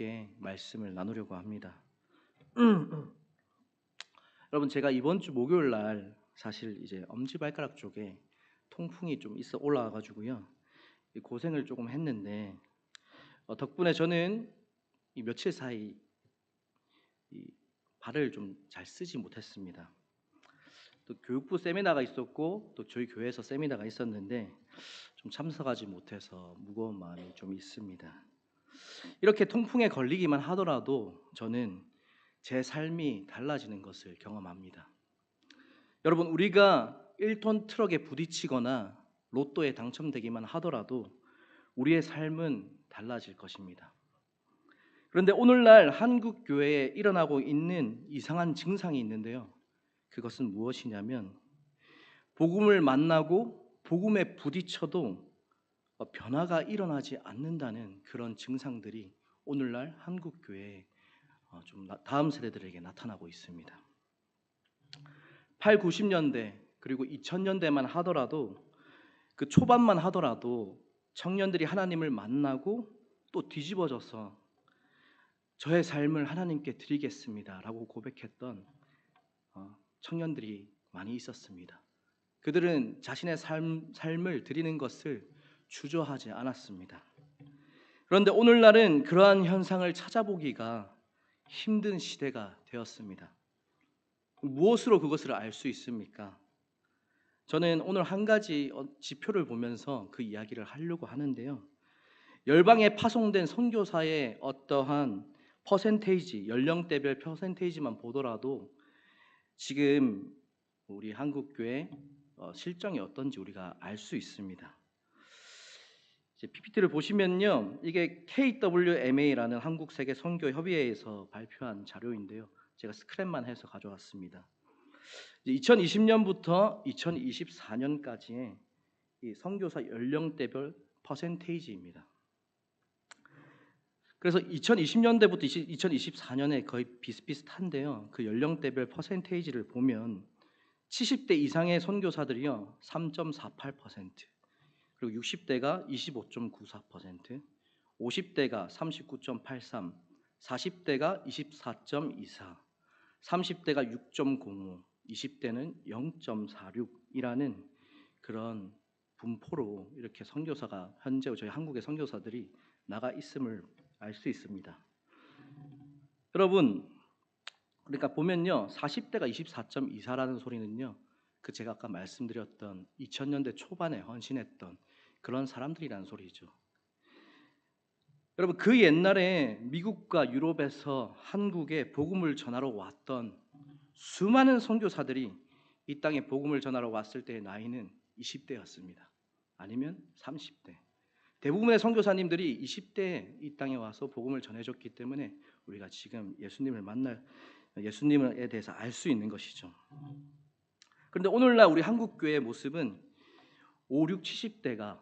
함께 말씀을 나누려고 합니다. 여러분, 제가 이번 주 목요일 날 사실 이제 엄지발가락 쪽에 통풍이 좀 있어 올라와 가지고요. 고생을 조금 했는데 덕분에 저는 이 며칠 사이 이 발을 좀 잘 쓰지 못했습니다. 또 교육부 세미나가 있었고 또 저희 교회에서 세미나가 있었는데 좀 참석하지 못해서 무거운 마음이 좀 있습니다. 이렇게 통풍에 걸리기만 하더라도 저는 제 삶이 달라지는 것을 경험합니다. 여러분, 우리가 1톤 트럭에 부딪히거나 로또에 당첨되기만 하더라도 우리의 삶은 달라질 것입니다. 그런데 오늘날 한국 교회에 일어나고 있는 이상한 증상이 있는데요. 그것은 무엇이냐면 복음을 만나고 복음에 부딪혀도 변화가 일어나지 않는다는 그런 증상들이 오늘날 한국 교회에 좀 다음 세대들에게 나타나고 있습니다. 8, 90년대 그리고 2000년대만 하더라도 그 초반만 하더라도 청년들이 하나님을 만나고 또 뒤집어져서 저의 삶을 하나님께 드리겠습니다라고 고백했던 청년들이 많이 있었습니다. 그들은 자신의 삶을 드리는 것을 주저하지 않았습니다. 그런데 오늘날은 그러한 현상을 찾아보기가 힘든 시대가 되었습니다. 무엇으로 그것을 알 수 있습니까? 저는 오늘 한 가지 지표를 보면서 그 이야기를 하려고 하는데요. 열방에 파송된 선교사의 어떠한 퍼센테이지, 연령대별 퍼센테이지만 보더라도 지금 우리 한국교회 실정이 어떤지 우리가 알 수 있습니다. PPT를 보시면요, 이게 KWMA라는 한국세계 선교협의회에서 발표한 자료인데요. 제가 스크랩만 해서 가져왔습니다. 2020년부터 2024년까지의 이 선교사 연령대별 퍼센테이지입니다. 그래서 2020년대부터 2024년에 거의 비슷비슷한데요. 그 연령대별 퍼센테이지를 보면 70대 이상의 선교사들이요 3.48%, 그리고 60대가 25.94%, 50대가 39.83%, 40대가 24.24%, 30대가 6.05%, 20대는 0.46이라는 그런 분포로 이렇게 선교사가 현재 저희 한국의 선교사들이 나가 있음을 알 수 있습니다. 여러분, 그러니까 보면요 40대가 24.24라는 소리는요 그 제가 아까 말씀드렸던 2000년대 초반에 헌신했던 그런 사람들이라는 소리죠. 여러분, 그 옛날에 미국과 유럽에서 한국에 복음을 전하러 왔던 수많은 선교사들이 이 땅에 복음을 전하러 왔을 때의 나이는 20대였습니다. 아니면 30대. 대부분의 선교사님들이 20대에 이 땅에 와서 복음을 전해줬기 때문에 우리가 지금 예수님에 대해서 알 수 있는 것이죠. 그런데 오늘날 우리 한국교회의 모습은 5, 6, 70대가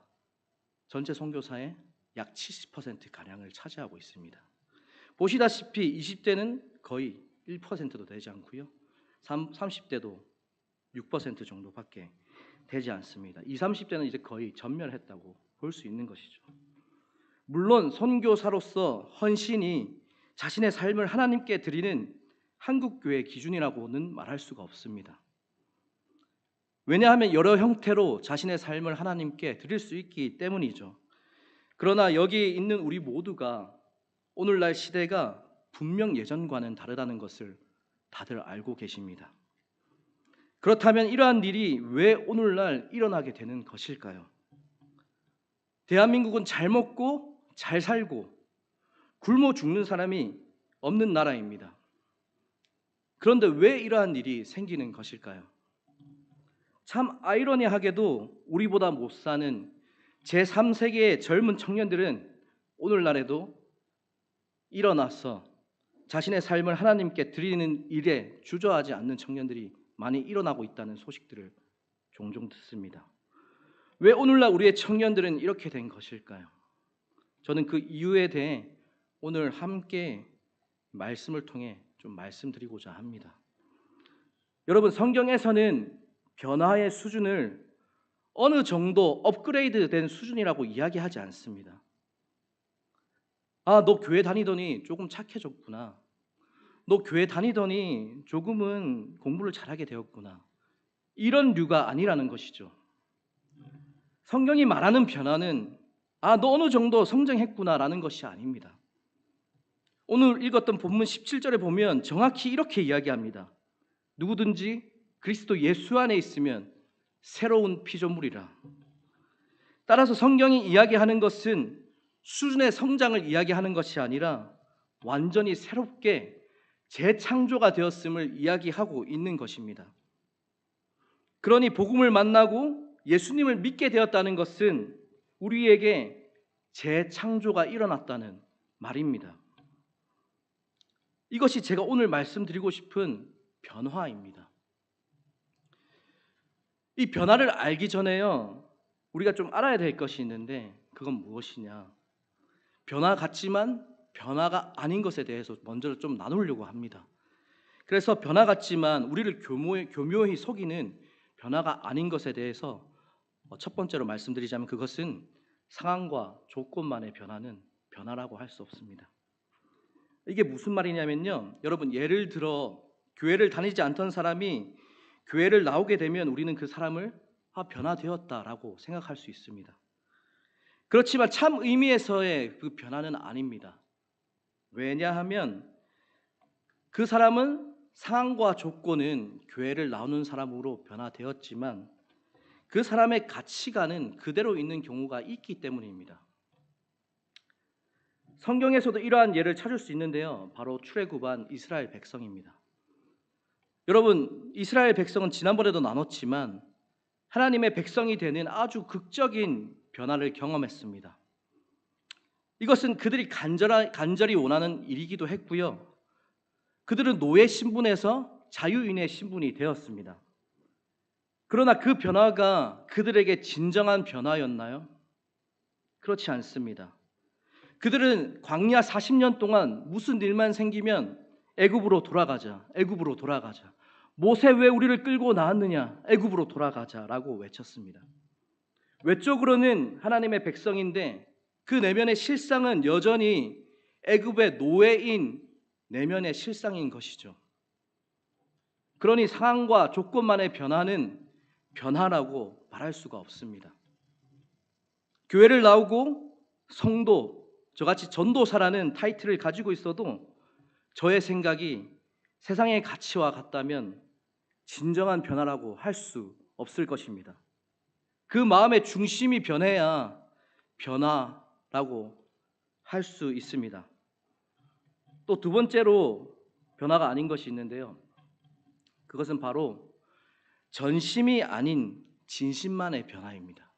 전체 선교사의 약 70%가량을 차지하고 있습니다. 보시다시피 20대는 거의 1%도 되지 않고요. 30대도 6% 정도밖에 되지 않습니다. 20, 30대는 이제 거의 전멸했다고 볼 수 있는 것이죠. 물론 선교사로서 헌신이 자신의 삶을 하나님께 드리는 한국교회의 기준이라고는 말할 수가 없습니다. 왜냐하면 여러 형태로 자신의 삶을 하나님께 드릴 수 있기 때문이죠. 그러나 여기 있는 우리 모두가 오늘날 시대가 분명 예전과는 다르다는 것을 다들 알고 계십니다. 그렇다면 이러한 일이 왜 오늘날 일어나게 되는 것일까요? 대한민국은 잘 먹고 잘 살고 굶어 죽는 사람이 없는 나라입니다. 그런데 왜 이러한 일이 생기는 것일까요? 참 아이러니하게도 우리보다 못 사는 제3세계의 젊은 청년들은 오늘날에도 일어나서 자신의 삶을 하나님께 드리는 일에 주저하지 않는 청년들이 많이 일어나고 있다는 소식들을 종종 듣습니다. 왜 오늘날 우리의 청년들은 이렇게 된 것일까요? 저는 그 이유에 대해 오늘 함께 말씀을 통해 좀 말씀드리고자 합니다. 여러분, 성경에서는 변화의 수준을 어느 정도 업그레이드 된 수준이라고 이야기하지 않습니다. 아, 너 교회 다니더니 조금 착해졌구나. 너 교회 다니더니 조금은 공부를 잘하게 되었구나. 이런 류가 아니라는 것이죠. 성경이 말하는 변화는 아, 너 어느 정도 성장했구나라는 것이 아닙니다. 오늘 읽었던 본문 17절에 보면 정확히 이렇게 이야기합니다. 누구든지 그리스도 예수 안에 있으면 새로운 피조물이라. 따라서 성경이 이야기하는 것은 수준의 성장을 이야기하는 것이 아니라 완전히 새롭게 재창조가 되었음을 이야기하고 있는 것입니다. 그러니 복음을 만나고 예수님을 믿게 되었다는 것은 우리에게 재창조가 일어났다는 말입니다. 이것이 제가 오늘 말씀드리고 싶은 변화입니다. 이 변화를 알기 전에요, 우리가 좀 알아야 될 것이 있는데 그건 무엇이냐? 변화 같지만 변화가 아닌 것에 대해서 먼저 좀 나누려고 합니다. 그래서 변화 같지만 우리를 교묘히 속이는 변화가 아닌 것에 대해서 첫 번째로 말씀드리자면 그것은 상황과 조건만의 변화는 변화라고 할 수 없습니다. 이게 무슨 말이냐면요, 여러분 예를 들어 교회를 다니지 않던 사람이 교회를 나오게 되면 우리는 그 사람을 변화되었다라고 생각할 수 있습니다. 그렇지만 참 의미에서의 그 변화는 아닙니다. 왜냐하면 그 사람은 상황과 조건은 교회를 나오는 사람으로 변화되었지만 그 사람의 가치관은 그대로 있는 경우가 있기 때문입니다. 성경에서도 이러한 예를 찾을 수 있는데요, 바로 출애굽한 이스라엘 백성입니다. 여러분, 이스라엘 백성은 지난번에도 나눴지만 하나님의 백성이 되는 아주 극적인 변화를 경험했습니다. 이것은 그들이 간절히 원하는 일이기도 했고요, 그들은 노예 신분에서 자유인의 신분이 되었습니다. 그러나 그 변화가 그들에게 진정한 변화였나요? 그렇지 않습니다. 그들은 광야 40년 동안 무슨 일만 생기면 애굽으로 돌아가자, 애굽으로 돌아가자. 모세 왜 우리를 끌고 나왔느냐? 애굽으로 돌아가자라고 외쳤습니다. 외적으로는 하나님의 백성인데 그 내면의 실상은 여전히 애굽의 노예인 내면의 실상인 것이죠. 그러니 상황과 조건만의 변화는 변화라고 말할 수가 없습니다. 교회를 나오고 성도, 저같이 전도사라는 타이틀을 가지고 있어도 저의 생각이 세상의 가치와 같다면 진정한 변화라고 할 수 없을 것입니다. 그 마음의 중심이 변해야 변화라고 할 수 있습니다. 또 두 번째로 변화가 아닌 것이 있는데요, 그것은 바로 전심이 아닌 진심만의 변화입니다.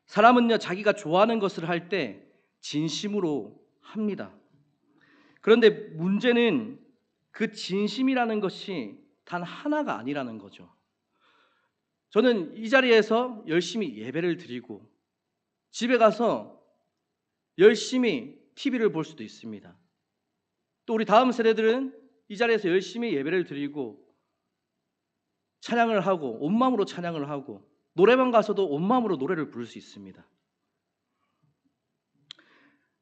사람은요, 자기가 좋아하는 것을 할 때 진심으로 합니다. 그런데 문제는 그 진심이라는 것이 단 하나가 아니라는 거죠. 저는 이 자리에서 열심히 예배를 드리고 집에 가서 열심히 TV를 볼 수도 있습니다. 또 우리 다음 세대들은 이 자리에서 열심히 예배를 드리고 찬양을 하고 온 마음으로 찬양을 하고 노래방 가서도 온 마음으로 노래를 부를 수 있습니다.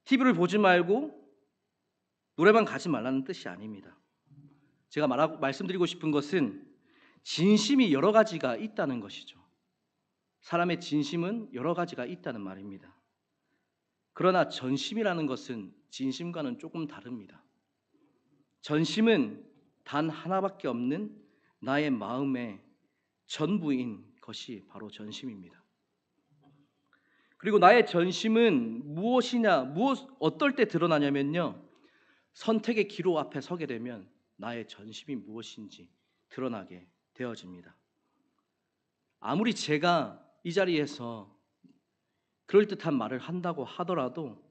TV를 보지 말고 노래방 가지 말라는 뜻이 아닙니다. 제가 말씀드리고 싶은 것은 진심이 여러 가지가 있다는 것이죠. 사람의 진심은 여러 가지가 있다는 말입니다. 그러나 전심이라는 것은 진심과는 조금 다릅니다. 전심은 단 하나밖에 없는 나의 마음의 전부인 것이 바로 전심입니다. 그리고 나의 전심은 무엇이냐, 어떨 때 드러나냐면요, 선택의 기로 앞에 서게 되면 나의 전심이 무엇인지 드러나게 되어집니다. 아무리 제가 이 자리에서 그럴듯한 말을 한다고 하더라도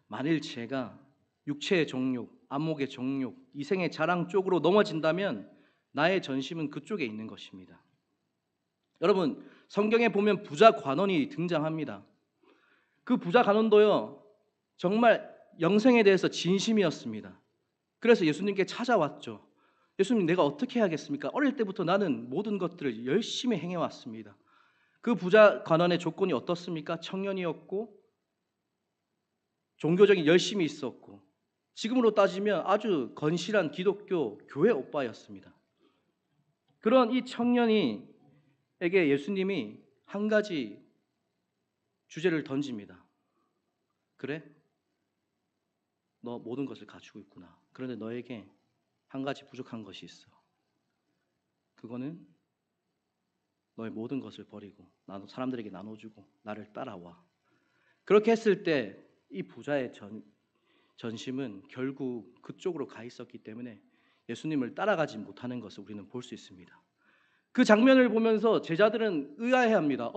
만일 제가 육체의 정욕, 안목의 정욕, 이생의 자랑 쪽으로 넘어진다면 나의 전심은 그쪽에 있는 것입니다. 여러분, 성경에 보면 부자 관원이 등장합니다. 그 부자 관원도요, 정말 영생에 대해서 진심이었습니다. 그래서 예수님께 찾아왔죠. 예수님, 내가 어떻게 해야겠습니까? 어릴 때부터 나는 모든 것들을 열심히 행해왔습니다. 그 부자 관원의 조건이 어떻습니까? 청년이었고 종교적인 열심이 있었고 지금으로 따지면 아주 건실한 기독교 교회 오빠였습니다. 그런 이 청년에게 예수님이 한 가지 주제를 던집니다. 그래? 너 모든 것을 갖추고 있구나. 그런데 너에게 한 가지 부족한 것이 있어. 그거는 너의 모든 것을 버리고 사람들에게 나눠주고 나를 따라와. 그렇게 했을 때 이 부자의 전심은 결국 그쪽으로 가 있었기 때문에 예수님을 따라가지 못하는 것을 우리는 볼 수 있습니다. 그 장면을 보면서 제자들은 의아해합니다.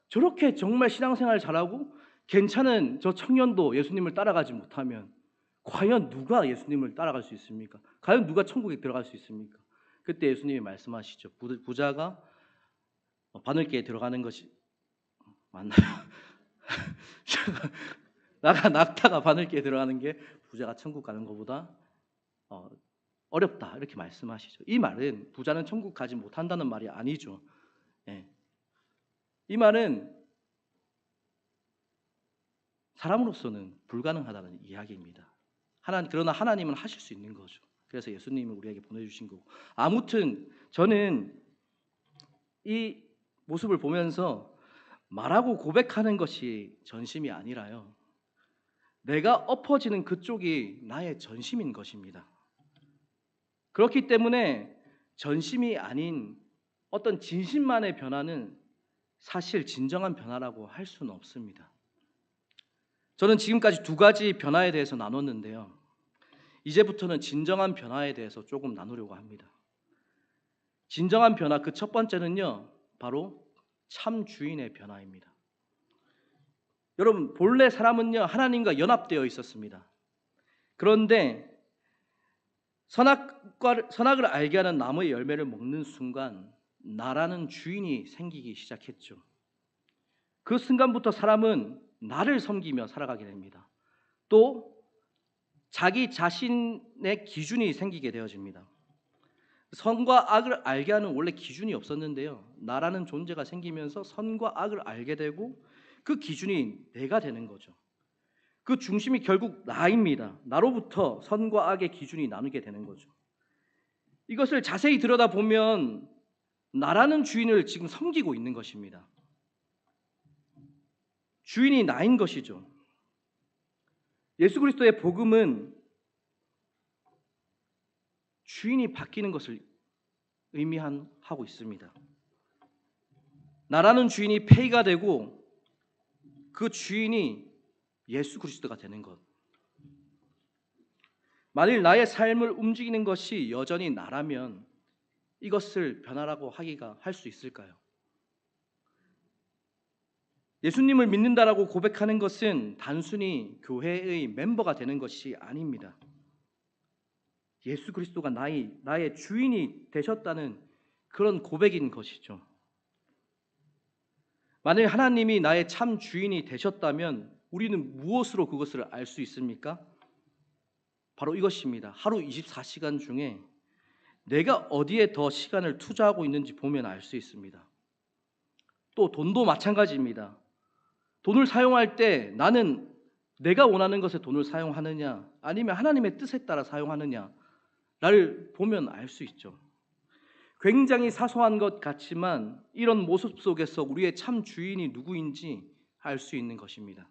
저렇게 정말 신앙생활 잘하고 괜찮은 저 청년도 예수님을 따라가지 못하면 과연 누가 예수님을 따라갈 수 있습니까? 과연 누가 천국에 들어갈 수 있습니까? 그때 예수님이 말씀하시죠. 부자가 바늘개에 들어가는 것이 맞나요? 낙타가 바늘개에 들어가는 게 부자가 천국 가는 것보다 어렵다 이렇게 말씀하시죠. 이 말은 부자는 천국 가지 못한다는 말이 아니죠. 예. 이 말은 사람으로서는 불가능하다는 이야기입니다. 그러나 하나님은 하실 수 있는 거죠. 그래서 예수님을 우리에게 보내주신 거고. 아무튼 저는 이 모습을 보면서 말하고 고백하는 것이 전심이 아니라요, 내가 엎어지는 그쪽이 나의 전심인 것입니다. 그렇기 때문에 전심이 아닌 어떤 진심만의 변화는 사실 진정한 변화라고 할 수는 없습니다. 저는 지금까지 두 가지 변화에 대해서 나눴는데요, 이제부터는 진정한 변화에 대해서 조금 나누려고 합니다. 진정한 변화, 그 첫 번째는요, 바로 참 주인의 변화입니다. 여러분, 본래 사람은요 하나님과 연합되어 있었습니다. 그런데 선악을 알게 하는 나무의 열매를 먹는 순간 나라는 주인이 생기기 시작했죠. 그 순간부터 사람은 나를 섬기며 살아가게 됩니다. 또 자기 자신의 기준이 생기게 되어집니다. 선과 악을 알게 하는 원래 기준이 없었는데요, 나라는 존재가 생기면서 선과 악을 알게 되고 그 기준이 내가 되는 거죠. 그 중심이 결국 나입니다. 나로부터 선과 악의 기준이 나누게 되는 거죠. 이것을 자세히 들여다보면 나라는 주인을 지금 섬기고 있는 것입니다. 주인이 나인 것이죠. 예수 그리스도의 복음은 주인이 바뀌는 것을 의미하고 있습니다. 나라는 주인이 폐위가 되고 그 주인이 예수 그리스도가 되는 것. 만일 나의 삶을 움직이는 것이 여전히 나라면 이것을 변화라고 할 수 있을까요? 예수님을 믿는다라고 고백하는 것은 단순히 교회의 멤버가 되는 것이 아닙니다. 예수 그리스도가 나의 주인이 되셨다는 그런 고백인 것이죠. 만일 하나님이 나의 참 주인이 되셨다면 우리는 무엇으로 그것을 알 수 있습니까? 바로 이것입니다. 하루 24시간 중에 내가 어디에 더 시간을 투자하고 있는지 보면 알 수 있습니다. 또 돈도 마찬가지입니다. 돈을 사용할 때 나는 내가 원하는 것에 돈을 사용하느냐 아니면 하나님의 뜻에 따라 사용하느냐를 보면 알 수 있죠. 굉장히 사소한 것 같지만 이런 모습 속에서 우리의 참 주인이 누구인지 알 수 있는 것입니다.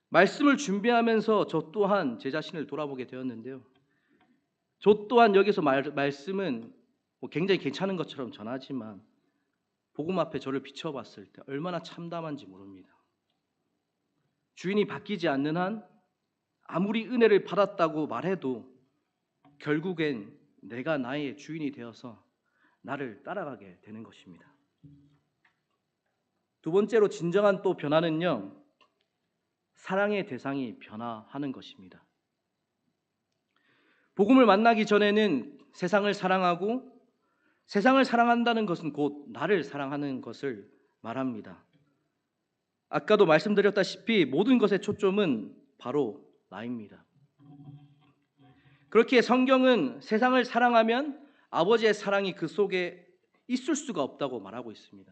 말씀을 준비하면서 저 또한 제 자신을 돌아보게 되었는데요, 저 또한 여기서 말씀은 굉장히 괜찮은 것처럼 전하지만 복음 앞에 저를 비춰봤을 때 얼마나 참담한지 모릅니다. 주인이 바뀌지 않는 한 아무리 은혜를 받았다고 말해도 결국엔 내가 나의 주인이 되어서 나를 따라가게 되는 것입니다. 두 번째로 진정한 또 변화는요, 사랑의 대상이 변화하는 것입니다. 복음을 만나기 전에는 세상을 사랑하고 세상을 사랑한다는 것은 곧 나를 사랑하는 것을 말합니다. 아까도 말씀드렸다시피 모든 것의 초점은 바로 나입니다. 그렇기에 성경은 세상을 사랑하면 아버지의 사랑이 그 속에 있을 수가 없다고 말하고 있습니다.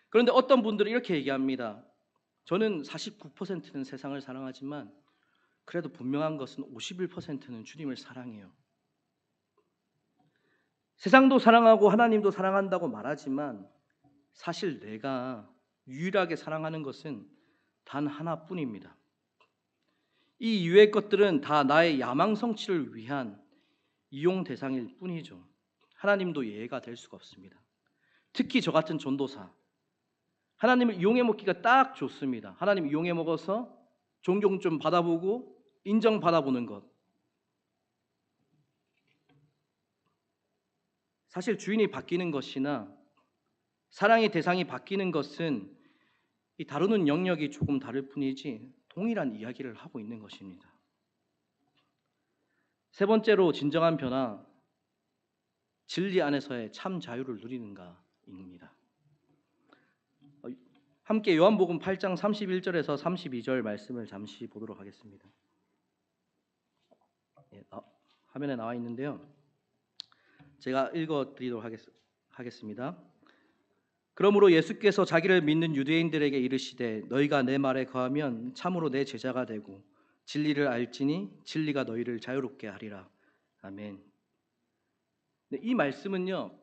그런데 어떤 분들은 이렇게 얘기합니다. 저는 49%는 세상을 사랑하지만 그래도 분명한 것은 51%는 주님을 사랑해요. 세상도 사랑하고 하나님도 사랑한다고 말하지만 사실 내가 유일하게 사랑하는 것은 단 하나뿐입니다. 이 이외의 것들은 다 나의 야망 성취를 위한 이용 대상일 뿐이죠. 하나님도 예외가 될 수가 없습니다. 특히 저 같은 전도사, 하나님을 이용해 먹기가 딱 좋습니다. 하나님 이용해 먹어서 존경 좀 받아보고 인정받아보는 것. 사실 주인이 바뀌는 것이나 사랑의 대상이 바뀌는 것은 이 다루는 영역이 조금 다를 뿐이지 동일한 이야기를 하고 있는 것입니다. 세 번째로 진정한 변화, 진리 안에서의 참 자유를 누리는가입니다. 함께 요한복음 8장 31절에서 32절 말씀을 잠시 보도록 하겠습니다. 화면에 나와 있는데요. 제가 읽어드리도록 하겠습니다. 그러므로 예수께서 자기를 믿는 유대인들에게 이르시되 너희가 내 말에 거하면 참으로 내 제자가 되고 진리를 알지니 진리가 너희를 자유롭게 하리라. 아멘. 이 말씀은요,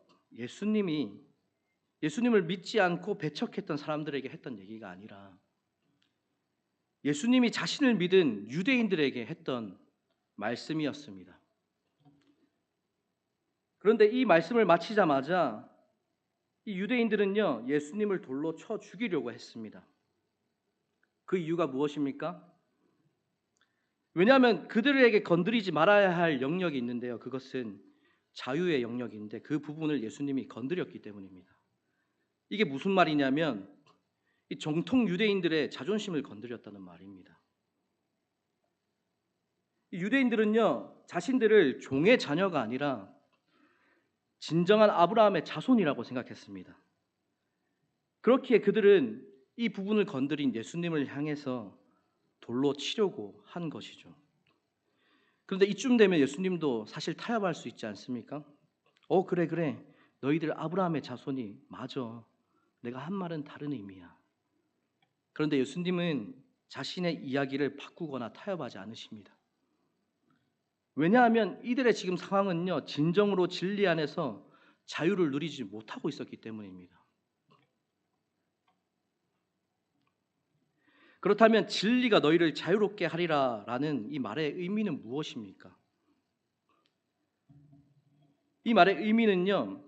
예수님을 믿지 않고 배척했던 사람들에게 했던 얘기가 아니라 예수님이 자신을 믿은 유대인들에게 했던 말씀이었습니다. 그런데 이 말씀을 마치자마자 이 유대인들은요, 예수님을 돌로 쳐 죽이려고 했습니다. 그 이유가 무엇입니까? 왜냐하면 그들에게 건드리지 말아야 할 영역이 있는데요. 그것은 자유의 영역인데 그 부분을 예수님이 건드렸기 때문입니다. 이게 무슨 말이냐면 이 정통 유대인들의 자존심을 건드렸다는 말입니다. 유대인들은요, 자신들을 종의 자녀가 아니라 진정한 아브라함의 자손이라고 생각했습니다. 그렇기에 그들은 이 부분을 건드린 예수님을 향해서 돌로 치려고 한 것이죠. 그런데 이쯤 되면 예수님도 사실 타협할 수 있지 않습니까? 그래 너희들 아브라함의 자손이 맞아. 내가 한 말은 다른 의미야. 그런데 예수님은 자신의 이야기를 바꾸거나 타협하지 않으십니다. 왜냐하면 이들의 지금 상황은요, 진정으로 진리 안에서 자유를 누리지 못하고 있었기 때문입니다. 그렇다면 진리가 너희를 자유롭게 하리라 라는 이 말의 의미는 무엇입니까? 이 말의 의미는요,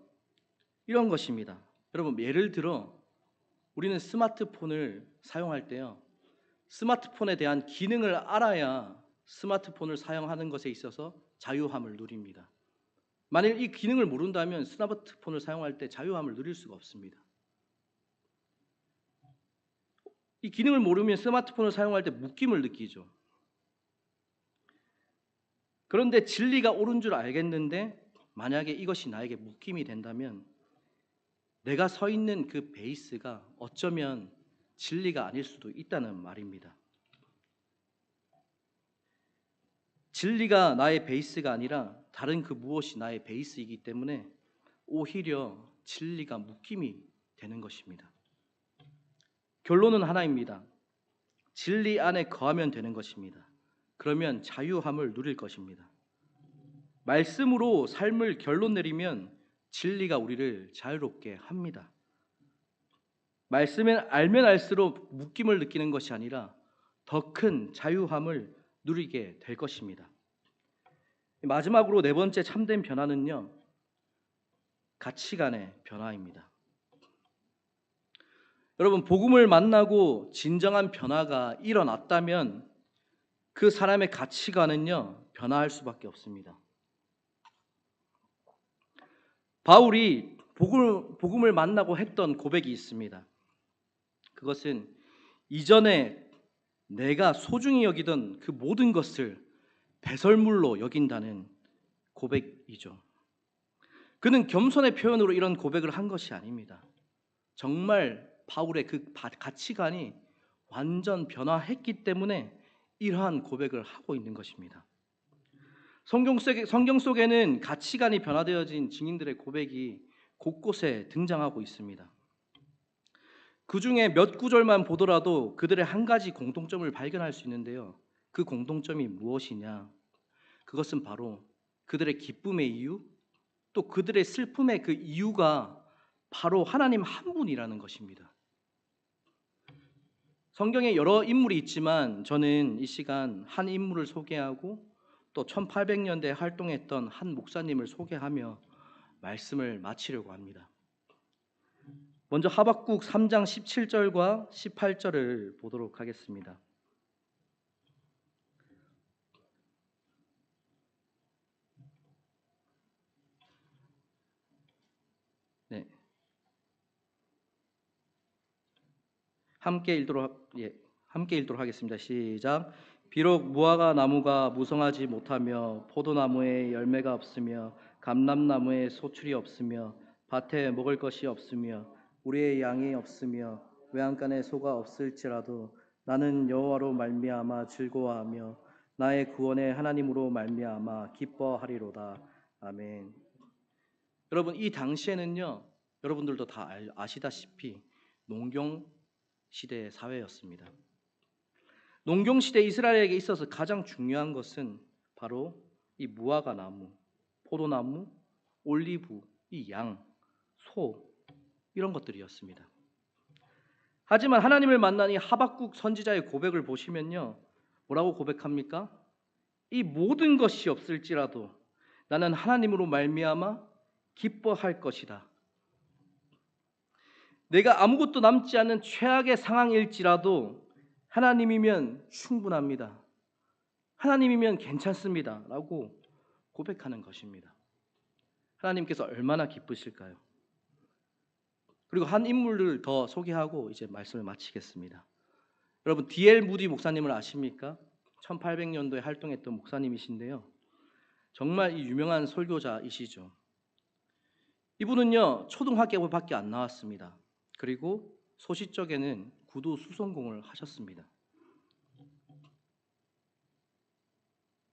이런 것입니다. 여러분, 예를 들어 우리는 스마트폰을 사용할 때요, 스마트폰에 대한 기능을 알아야 스마트폰을 사용하는 것에 있어서 자유함을 누립니다. 만일 이 기능을 모른다면 스마트폰을 사용할 때 자유함을 누릴 수가 없습니다. 이 기능을 모르면 스마트폰을 사용할 때 묶임을 느끼죠. 그런데 진리가 옳은 줄 알겠는데 만약에 이것이 나에게 묶임이 된다면 내가 서 있는 그 베이스가 어쩌면 진리가 아닐 수도 있다는 말입니다. 진리가 나의 베이스가 아니라 다른 그 무엇이 나의 베이스이기 때문에 오히려 진리가 묶임이 되는 것입니다. 결론은 하나입니다. 진리 안에 거하면 되는 것입니다. 그러면 자유함을 누릴 것입니다. 말씀으로 삶을 결론 내리면 진리가 우리를 자유롭게 합니다. 말씀을 알면 알수록 묶임을 느끼는 것이 아니라 더 큰 자유함을 누리게 될 것입니다. 마지막으로 네 번째 참된 변화는요, 가치관의 변화입니다. 여러분, 복음을 만나고 진정한 변화가 일어났다면 그 사람의 가치관은요, 변화할 수밖에 없습니다. 바울이 복음을 만나고 했던 고백이 있습니다. 그것은 이전에 내가 소중히 여기던 그 모든 것을 배설물로 여긴다는 고백이죠. 그는 겸손의 표현으로 이런 고백을 한 것이 아닙니다. 정말 바울의 그 가치관이 완전 변화했기 때문에 이러한 고백을 하고 있는 것입니다. 성경 속에는 가치관이 변화되어진 증인들의 고백이 곳곳에 등장하고 있습니다. 그 중에 몇 구절만 보더라도 그들의 한 가지 공통점을 발견할 수 있는데요. 그 공통점이 무엇이냐? 그것은 바로 그들의 기쁨의 이유, 또 그들의 슬픔의 그 이유가 바로 하나님 한 분이라는 것입니다. 성경에 여러 인물이 있지만 저는 이 시간 한 인물을 소개하고 또 1800년대에 활동했던 한 목사님을 소개하며 말씀을 마치려고 합니다. 먼저 하박국 3장 17절과 18절을 보도록 하겠습니다. 네. 함께 읽도록 하겠습니다. 시작. 비록 무화과 나무가 무성하지 못하며 포도나무에 열매가 없으며 감람나무에 소출이 없으며 밭에 먹을 것이 없으며 우리의 양이 없으며 외양간에 소가 없을지라도 나는 여호와로 말미암아 즐거워하며 나의 구원의 하나님으로 말미암아 기뻐하리로다. 아멘. 여러분, 이 당시에는요, 여러분들도 다 아시다시피 농경 시대의 사회였습니다. 농경 시대 이스라엘에게 있어서 가장 중요한 것은 바로 이 무화과 나무, 포도나무, 올리브, 이 양, 소 이런 것들이었습니다. 하지만 하나님을 만난 이 하박국 선지자의 고백을 보시면요, 뭐라고 고백합니까? 이 모든 것이 없을지라도 나는 하나님으로 말미암아 기뻐할 것이다. 내가 아무것도 남지 않는 최악의 상황일지라도 하나님이면 충분합니다. 하나님이면 괜찮습니다. 라고 고백하는 것입니다. 하나님께서 얼마나 기쁘실까요? 그리고 한 인물을 더 소개하고 이제 말씀을 마치겠습니다. 여러분, D.L. 무디 목사님을 아십니까? 1800년도에 활동했던 목사님이신데요. 정말 이 유명한 설교자이시죠. 이분은요, 초등학교밖에 안 나왔습니다. 그리고 소시적에는 구두 수성공을 하셨습니다.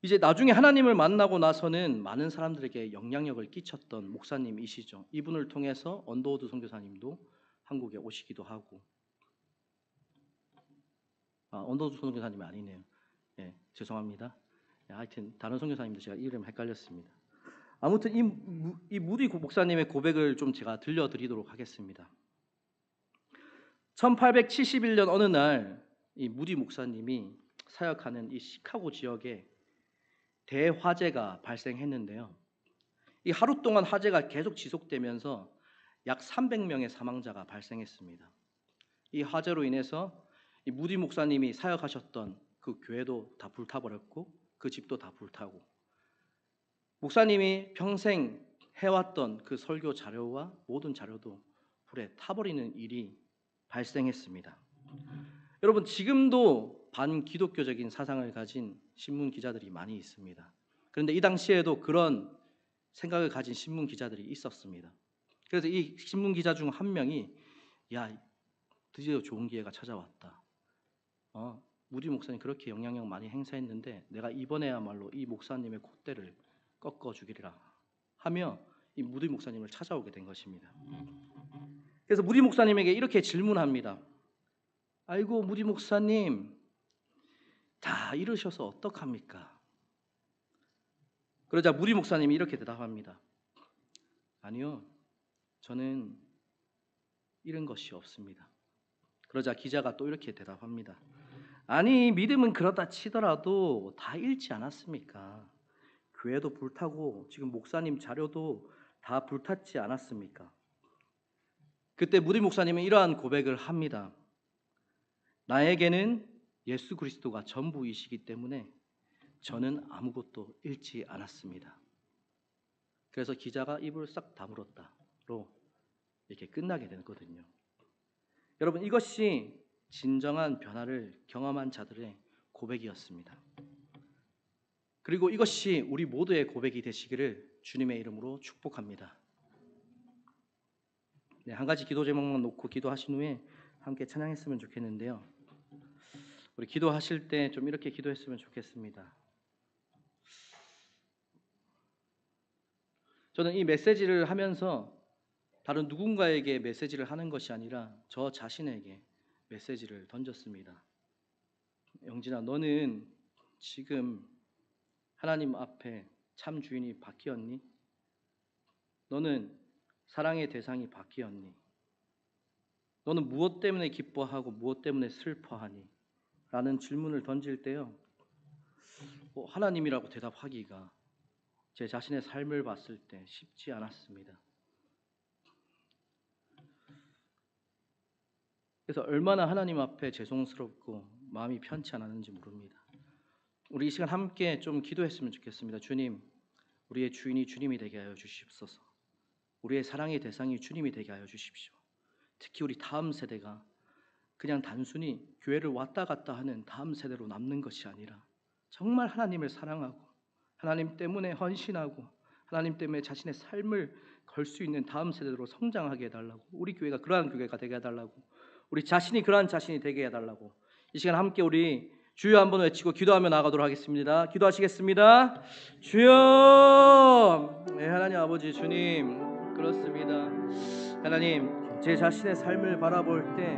이제 나중에 하나님을 만나고 나서는 많은 사람들에게 영향력을 끼쳤던 목사님이시죠. 이분을 통해서 언더우드 선교사님도 한국에 오시기도 하고, 언더우드 선교사님이 아니네요. 예, 죄송합니다. 예, 하여튼 다른 선교사님도 제가 이름 헷갈렸습니다. 아무튼 이 무디 목사님의 고백을 좀 제가 들려드리도록 하겠습니다. 1871년 어느 날 이 무디 목사님이 사역하는 이 시카고 지역에 대화재가 발생했는데요. 이 하루 동안 화재가 계속 지속되면서 약 300명의 사망자가 발생했습니다. 이 화재로 인해서 이 무디 목사님이 사역하셨던 그 교회도 다 불타버렸고 그 집도 다 불타고 목사님이 평생 해왔던 그 설교 자료와 모든 자료도 불에 타버리는 일이 발생했습니다. 여러분, 지금도 반기독교적인 사상을 가진 신문 기자들이 많이 있습니다. 그런데 이 당시에도 그런 생각을 가진 신문 기자들이 있었습니다. 그래서 이 신문 기자 중 한 명이 야, 드디어 좋은 기회가 찾아왔다. 무디 목사님 그렇게 영향력 많이 행사했는데 내가 이번에야말로 이 목사님의 콧대를 꺾어주기리라 하며 이 무디 목사님을 찾아오게 된 것입니다. 그래서 무디 목사님에게 이렇게 질문합니다. 아이고 무디 목사님, 다 이러셔서 어떡합니까? 그러자 무디 목사님이 이렇게 대답합니다. 아니요, 저는 잃은 것이 없습니다. 그러자 기자가 또 이렇게 대답합니다. 아니, 믿음은 그렇다 치더라도 다 잃지 않았습니까? 교회도 불타고 지금 목사님 자료도 다 불탔지 않았습니까? 그때 무디 목사님은 이러한 고백을 합니다. 나에게는 예수 그리스도가 전부이시기 때문에 저는 아무것도 잃지 않았습니다. 그래서 기자가 입을 싹 다물었다로 이렇게 끝나게 되거든요. 여러분, 이것이 진정한 변화를 경험한 자들의 고백이었습니다. 그리고 이것이 우리 모두의 고백이 되시기를 주님의 이름으로 축복합니다. 네, 한 가지 기도 제목만 놓고 기도하신 후에 함께 찬양했으면 좋겠는데요. 우리 기도하실 때 좀 이렇게 기도했으면 좋겠습니다. 저는 이 메시지를 하면서 다른 누군가에게 메시지를 하는 것이 아니라 저 자신에게 메시지를 던졌습니다. 영진아, 너는 지금 하나님 앞에 참 주인이 바뀌었니? 너는 사랑의 대상이 바뀌었니? 너는 무엇 때문에 기뻐하고 무엇 때문에 슬퍼하니? 라는 질문을 던질 때요, 하나님이라고 대답하기가 제 자신의 삶을 봤을 때 쉽지 않았습니다. 그래서 얼마나 하나님 앞에 죄송스럽고 마음이 편치 않았는지 모릅니다. 우리 이 시간 함께 좀 기도했으면 좋겠습니다. 주님, 우리의 주인이 주님이 되게 하여 주시옵소서. 우리의 사랑의 대상이 주님이 되게 하여 주십시오. 특히 우리 다음 세대가 그냥 단순히 교회를 왔다 갔다 하는 다음 세대로 남는 것이 아니라 정말 하나님을 사랑하고 하나님 때문에 헌신하고 하나님 때문에 자신의 삶을 걸 수 있는 다음 세대로 성장하게 해달라고, 우리 교회가 그러한 교회가 되게 해달라고, 우리 자신이 그러한 자신이 되게 해달라고 이 시간 함께 우리 주여 한번 외치고 기도하며 나가도록 하겠습니다. 기도하시겠습니다. 주여. 네, 하나님 아버지 주님, 그렇습니다. 하나님, 제 자신의 삶을 바라볼 때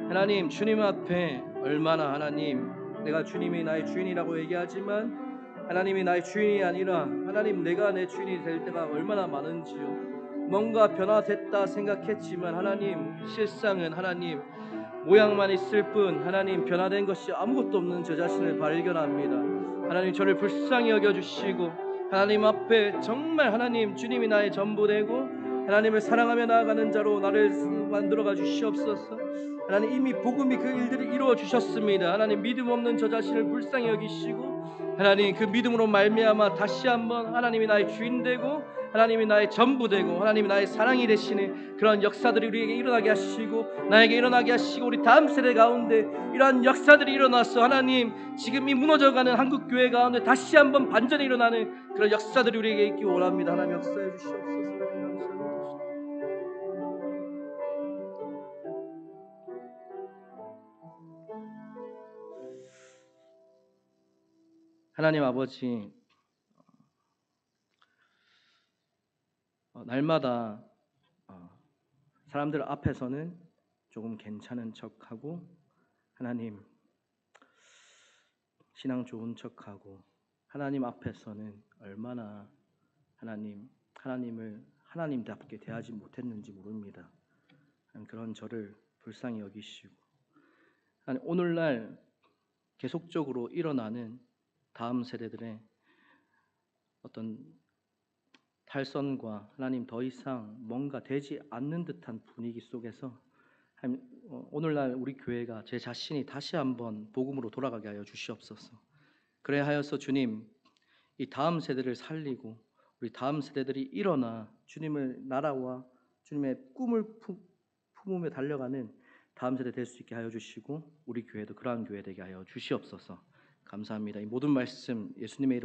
하나님 주님 앞에 얼마나 하나님 내가 주님이 나의 주인이라고 얘기하지만 하나님이 나의 주인이 아니라 하나님 내가 내 주인이 될 때가 얼마나 많은지요. 뭔가 변화됐다 생각했지만 하나님 실상은 하나님 모양만 있을 뿐 하나님 변화된 것이 아무것도 없는 저 자신을 발견합니다. 하나님 저를 불쌍히 여겨주시고 하나님 앞에 정말 하나님 주님이 나의 전부 되고 하나님을 사랑하며 나아가는 자로 나를 만들어가 주시옵소서. 하나님 이미 복음이 그 일들을 이루어 주셨습니다. 하나님 믿음 없는 저 자신을 불쌍히 여기시고 하나님 그 믿음으로 말미암아 다시 한번 하나님이 나의 주인 되고 하나님이 나의 전부 되고 하나님이 나의 사랑이 되시는 그런 역사들이 우리에게 일어나게 하시고 나에게 일어나게 하시고 우리 다음 세대 가운데 이러한 역사들이 일어나서 하나님 지금 이 무너져가는 한국교회 가운데 다시 한번 반전이 일어나는 그런 역사들이 우리에게 있기 원합니다. 하나님 역사해 주시옵소서. 하나님 아버지, 날마다 사람들 앞에서는 조금 괜찮은 척하고 하나님 신앙 좋은 척하고 하나님 앞에서는 얼마나 하나님을 하나님답게 대하지 못했는지 모릅니다. 그런 저를 불쌍히 여기시고 오늘날 계속적으로 일어나는 다음 세대들의 어떤 탈선과 하나님 더 이상 뭔가 되지 않는 듯한 분위기 속에서 오늘날 우리 교회가 제 자신이 다시 한번 복음으로 돌아가게 하여 주시옵소서. 그래 하여서 주님 이 다음 세대를 살리고 우리 다음 세대들이 일어나 주님을 나라와 주님의 꿈을 품으며 달려가는 다음 세대 될 수 있게 하여 주시고 우리 교회도 그러한 교회 되게 하여 주시옵소서. 감사합니다. 이 모든 말씀 예수님의 이름